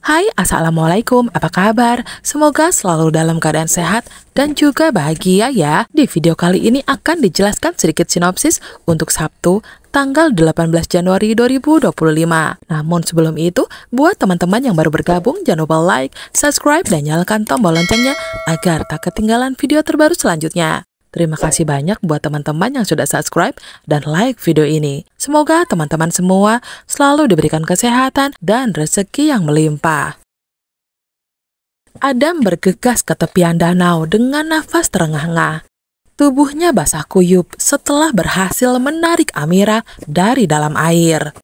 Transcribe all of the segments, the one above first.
Hai, Assalamualaikum, apa kabar? Semoga selalu dalam keadaan sehat dan juga bahagia ya. Di video kali ini akan dijelaskan sedikit sinopsis untuk Sabtu, tanggal 18 Januari 2025. Namun sebelum itu, buat teman-teman yang baru bergabung, jangan lupa like, subscribe, dan nyalakan tombol loncengnya agar tak ketinggalan video terbaru selanjutnya. Terima kasih banyak buat teman-teman yang sudah subscribe dan like video ini. Semoga teman-teman semua selalu diberikan kesehatan dan rezeki yang melimpah. Adam bergegas ke tepian danau dengan nafas terengah-engah. Tubuhnya basah kuyup setelah berhasil menarik Amira dari dalam air.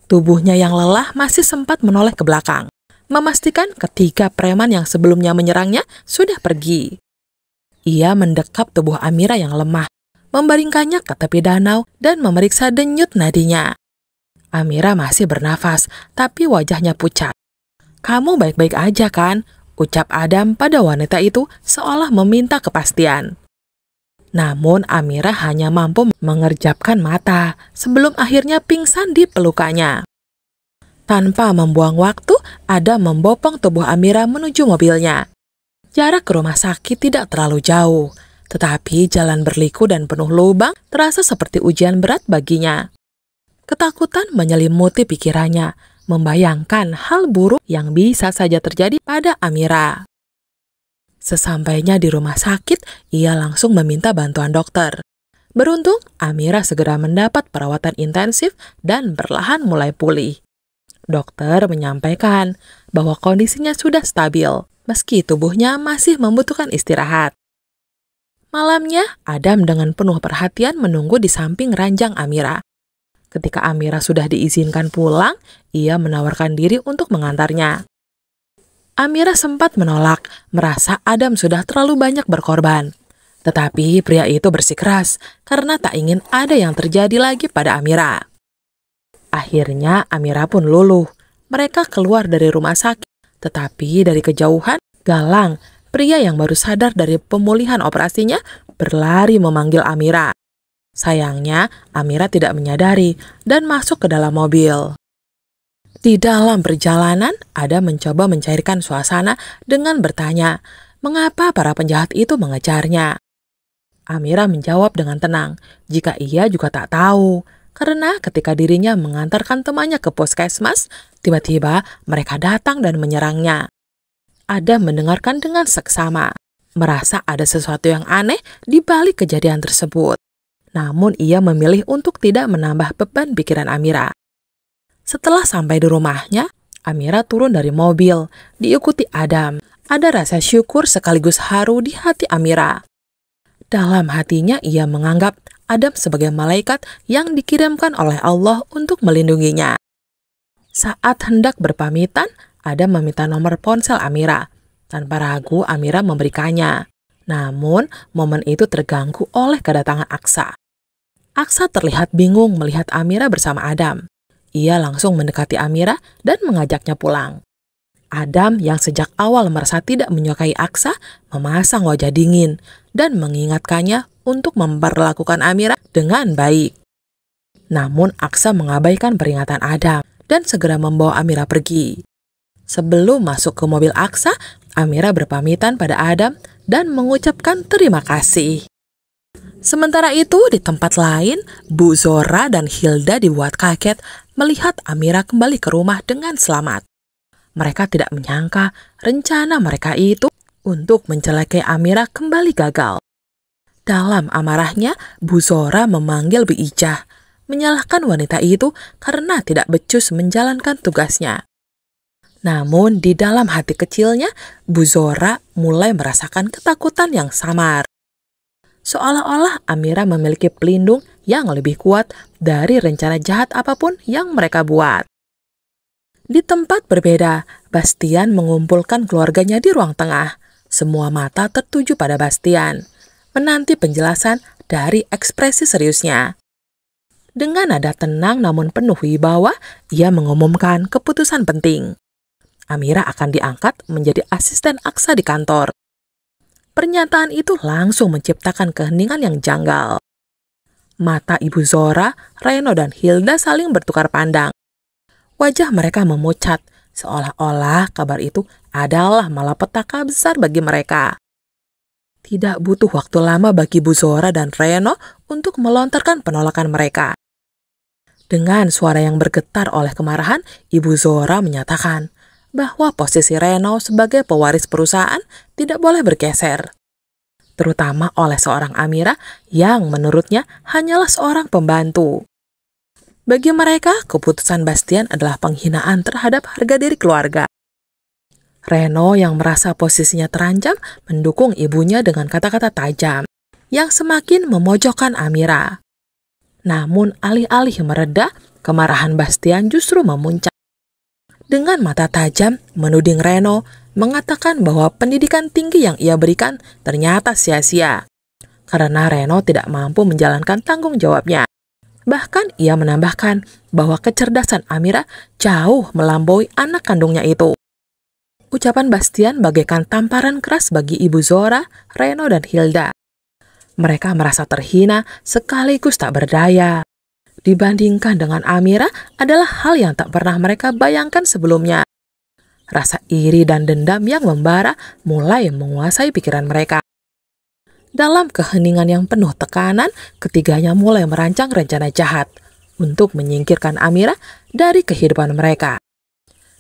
Tubuhnya yang lelah masih sempat menoleh ke belakang, memastikan ketiga preman yang sebelumnya menyerangnya sudah pergi. Ia mendekap tubuh Amira yang lemah, membaringkannya ke tepi danau dan memeriksa denyut nadinya. Amira masih bernafas, tapi wajahnya pucat. "Kamu baik-baik aja kan?" ucap Adam pada wanita itu seolah meminta kepastian. Namun Amira hanya mampu mengerjapkan mata sebelum akhirnya pingsan di pelukannya. Tanpa membuang waktu, Adam membopong tubuh Amira menuju mobilnya. Jarak ke rumah sakit tidak terlalu jauh, tetapi jalan berliku dan penuh lubang terasa seperti ujian berat baginya. Ketakutan menyelimuti pikirannya, membayangkan hal buruk yang bisa saja terjadi pada Amira. Sesampainya di rumah sakit, ia langsung meminta bantuan dokter. Beruntung, Amira segera mendapat perawatan intensif dan perlahan mulai pulih. Dokter menyampaikan bahwa kondisinya sudah stabil, meski tubuhnya masih membutuhkan istirahat. Malamnya, Adam dengan penuh perhatian menunggu di samping ranjang Amira. Ketika Amira sudah diizinkan pulang, ia menawarkan diri untuk mengantarnya. Amira sempat menolak, merasa Adam sudah terlalu banyak berkorban. Tetapi pria itu bersikeras karena tak ingin ada yang terjadi lagi pada Amira. Akhirnya Amira pun luluh. Mereka keluar dari rumah sakit. Tetapi dari kejauhan, Galang, pria yang baru sadar dari pemulihan operasinya, berlari memanggil Amira. Sayangnya, Amira tidak menyadari dan masuk ke dalam mobil. Di dalam perjalanan, Adam mencoba mencairkan suasana dengan bertanya, mengapa para penjahat itu mengejarnya? Amira menjawab dengan tenang, jika ia juga tak tahu. Karena ketika dirinya mengantarkan temannya ke puskesmas, tiba-tiba mereka datang dan menyerangnya. Adam mendengarkan dengan seksama, merasa ada sesuatu yang aneh di balik kejadian tersebut. Namun ia memilih untuk tidak menambah beban pikiran Amira. Setelah sampai di rumahnya, Amira turun dari mobil, diikuti Adam. Ada rasa syukur sekaligus haru di hati Amira. Dalam hatinya ia menganggap Adam sebagai malaikat yang dikirimkan oleh Allah untuk melindunginya. Saat hendak berpamitan, Adam meminta nomor ponsel Amira. Tanpa ragu, Amira memberikannya. Namun, momen itu terganggu oleh kedatangan Aksa. Aksa terlihat bingung melihat Amira bersama Adam. Ia langsung mendekati Amira dan mengajaknya pulang. Adam yang sejak awal merasa tidak menyukai Aksa, memasang wajah dingin dan mengingatkannya untuk memperlakukan Amira dengan baik. Namun Aksa mengabaikan peringatan Adam dan segera membawa Amira pergi. Sebelum masuk ke mobil Aksa, Amira berpamitan pada Adam dan mengucapkan terima kasih. Sementara itu, di tempat lain, Bu Zora dan Hilda dibuat kaget melihat Amira kembali ke rumah dengan selamat. Mereka tidak menyangka rencana mereka itu untuk mencelakai Amira kembali gagal. Dalam amarahnya, Bu Zora memanggil Bu Ijah, menyalahkan wanita itu karena tidak becus menjalankan tugasnya. Namun di dalam hati kecilnya, Bu Zora mulai merasakan ketakutan yang samar. Seolah-olah Amira memiliki pelindung yang lebih kuat dari rencana jahat apapun yang mereka buat. Di tempat berbeda, Bastian mengumpulkan keluarganya di ruang tengah. Semua mata tertuju pada Bastian, menanti penjelasan dari ekspresi seriusnya. Dengan nada tenang namun penuh wibawa, ia mengumumkan keputusan penting. Amira akan diangkat menjadi asisten Aksa di kantor. Pernyataan itu langsung menciptakan keheningan yang janggal. Mata Ibu Zora, Reno, dan Hilda saling bertukar pandang. Wajah mereka memucat, seolah-olah kabar itu adalah malapetaka besar bagi mereka. Tidak butuh waktu lama bagi Bu Zora dan Reno untuk melontarkan penolakan mereka. Dengan suara yang bergetar oleh kemarahan, Ibu Zora menyatakan bahwa posisi Reno sebagai pewaris perusahaan tidak boleh bergeser, terutama oleh seorang Amira yang menurutnya hanyalah seorang pembantu. Bagi mereka, keputusan Bastian adalah penghinaan terhadap harga diri keluarga. Reno yang merasa posisinya terancam mendukung ibunya dengan kata-kata tajam yang semakin memojokkan Amira. Namun alih-alih mereda, kemarahan Bastian justru memuncak. Dengan mata tajam menuding Reno, mengatakan bahwa pendidikan tinggi yang ia berikan ternyata sia-sia karena Reno tidak mampu menjalankan tanggung jawabnya. Bahkan ia menambahkan bahwa kecerdasan Amira jauh melampaui anak kandungnya itu. Ucapan Bastian bagaikan tamparan keras bagi Ibu Zora, Reno, dan Hilda. Mereka merasa terhina sekaligus tak berdaya. Dibandingkan dengan Amira adalah hal yang tak pernah mereka bayangkan sebelumnya. Rasa iri dan dendam yang membara mulai menguasai pikiran mereka. Dalam keheningan yang penuh tekanan, ketiganya mulai merancang rencana jahat untuk menyingkirkan Amira dari kehidupan mereka.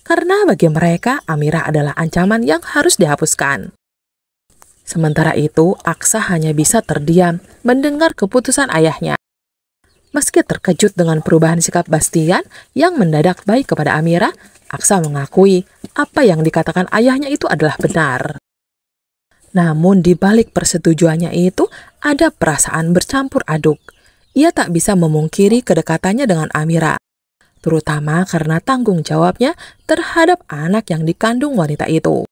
Karena bagi mereka, Amira adalah ancaman yang harus dihapuskan. Sementara itu, Aksa hanya bisa terdiam mendengar keputusan ayahnya. Meski terkejut dengan perubahan sikap Bastian yang mendadak baik kepada Amira, Aksa mengakui apa yang dikatakan ayahnya itu adalah benar. Namun di balik persetujuannya itu, ada perasaan bercampur aduk. Ia tak bisa memungkiri kedekatannya dengan Amira, terutama karena tanggung jawabnya terhadap anak yang dikandung wanita itu.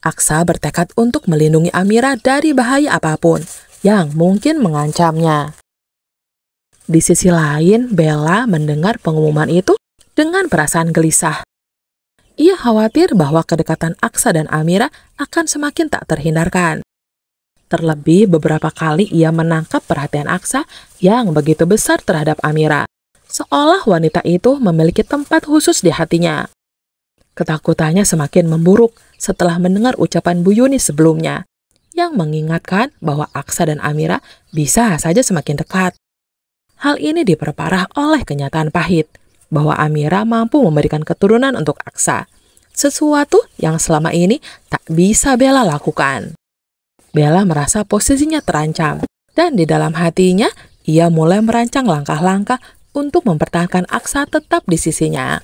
Aksa bertekad untuk melindungi Amira dari bahaya apapun yang mungkin mengancamnya. Di sisi lain, Bella mendengar pengumuman itu dengan perasaan gelisah. Ia khawatir bahwa kedekatan Aksa dan Amira akan semakin tak terhindarkan. Terlebih beberapa kali ia menangkap perhatian Aksa yang begitu besar terhadap Amira, seolah wanita itu memiliki tempat khusus di hatinya. Ketakutannya semakin memburuk setelah mendengar ucapan Bu Yuni sebelumnya, yang mengingatkan bahwa Aksa dan Amira bisa saja semakin dekat. Hal ini diperparah oleh kenyataan pahit, bahwa Amira mampu memberikan keturunan untuk Aksa, sesuatu yang selama ini tak bisa Bella lakukan. Bella merasa posisinya terancam, dan di dalam hatinya ia mulai merancang langkah-langkah untuk mempertahankan Aksa tetap di sisinya.